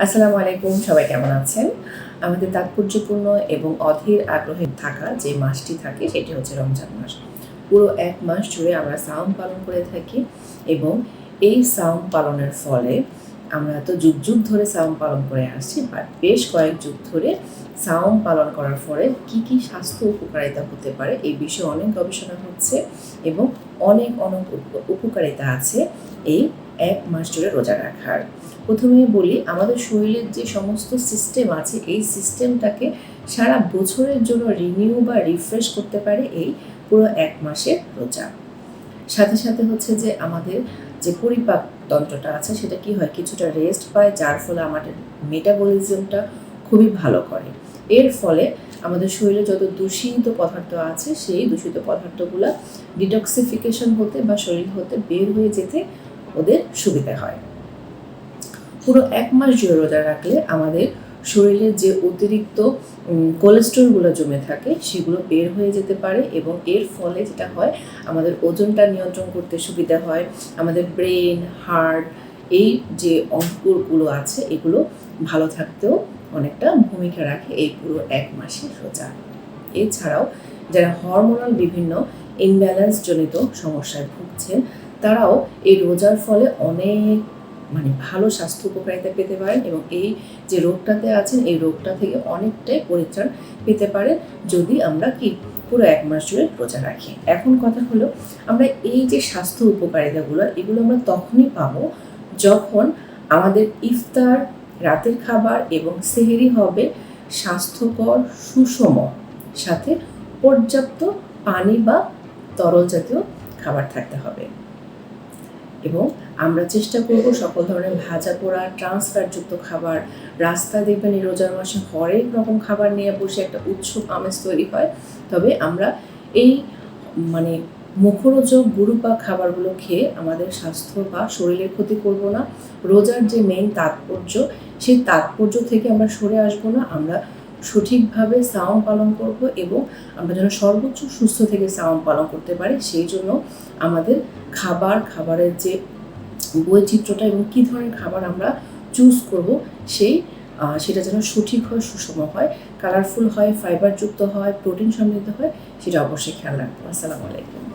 আসসালামু আলাইকুম, সবাই কেমন আছেন? আমাদের তাৎপর্যপূর্ণ এবং অধীর আগ্রহে থাকা যে মাসটি থাকে সেটি হচ্ছে রমজান মাস। পুরো ১ মাস জুড়ে আমরা সাওম পালন করে থাকি এবং এই সাওম পালনের ফলে আমরা তো যুগ যুগ ধরে সাওম পালন করে আসছি, বাট বেশ কয়েক যুগ ধরে সাওম পালন করার ফলে কি স্বাস্থ্য উপকারিতা হতে পারে এই বিষয়ে অনেক গবেষণা হচ্ছে এবং অনেক উপকারিতা আছে এই ১ মাস জুড়ে রোজা রাখার। প্রথমে বলি, আমাদের শরীরের যে সমস্ত সিস্টেম আছে এই সিস্টেমটাকে সারা বছরের জন্য রিনিউ বা রিফ্রেশ করতে পারে এই পুরো ১ মাসের রোজা। সাথে সাথে হচ্ছে যে আমাদের যে পরিপাক তন্ত্রটা আছে সেটা কি হয়, কিছুটা রেস্ট পায়, যার ফলে আমাদের মেটাবলিজমটা খুবই ভালো করে। এর ফলে আমাদের শরীরে যত দূষিত পদার্থ আছে সেই দূষিত পদার্থগুলো ডিটক্সিফিকেশন হতে বা শরীর হতে বের হয়ে যেতে ওদের সুবিধা হয়। পুরো ১ মাস জুড়ে রোজা রাখলে আমাদের শরীরে যে অতিরিক্ত কোলেস্টেরলগুলো জমে থাকে সেগুলো বের হয়ে যেতে পারে এবং এর ফলে যেটা হয়, আমাদের ওজনটা নিয়ন্ত্রণ করতে সুবিধা হয়। আমাদের ব্রেন, হার্ট, এই যে অঙ্গগুলো আছে এগুলো ভালো থাকতেও অনেকটা ভূমিকা রাখে এই পুরো ১ মাসের রোজা। এছাড়াও যারা হরমোনাল বিভিন্ন ইমব্যালেন্স জনিত সমস্যায় ভুগছেন তারাও এই রোজার ফলে অনেক ভালো স্বাস্থ্য উপকারিতা পেতে পারেন এবং এই যে রোগটাতে আছেন এই রোগটা থেকে অনেকটাই পরিত্রাণ পেতে পারেন যদি আমরা পুরো ১ মাস জুড়ে রোজা রাখি। এখন কথা হলো, আমরা এই যে স্বাস্থ্য উপকারিতাগুলো এগুলো আমরা তখনই পাবো যখন আমাদের ইফতার, রাতের খাবার এবং সেহরি হবে স্বাস্থ্যকর, সুষম, সাথে পর্যাপ্ত পানি বা তরল জাতীয় খাবার থাকতে হবে এবং আমরা চেষ্টা করব সকল ধরনের ভাজা পোড়া, ট্রান্সফ্যাটযুক্ত খাবার। রাস্তায় দেখবেন এই রোজার মাসে হরেক রকম খাবার নিয়ে বসে একটা উৎসব আমেজ তৈরি হয়। তবে আমরা এই মুখরোচক গুরুপাক খাবারগুলো খেয়ে আমাদের স্বাস্থ্য বা শরীরের ক্ষতি করব না। রোজার যে মেইন তাৎপর্য সেই তাৎপর্য থেকে আমরা সরে আসবো না। আমরা সঠিকভাবে সাওম পালন করব এবং আমরা যেন সর্বোচ্চ সুস্থ থেকে সাওম পালন করতে পারি সেই জন্য আমাদের খাবারের যে বৈচিত্র্যটা এবং কী ধরনের খাবার আমরা চুজ করব সেটা যেন সঠিক হয়, সুষম হয়, কালারফুল হয়, ফাইবারযুক্ত হয়, প্রোটিন সমৃদ্ধ হয়, সেটা অবশ্যই খেয়াল রাখবো। আসসালামু আলাইকুম।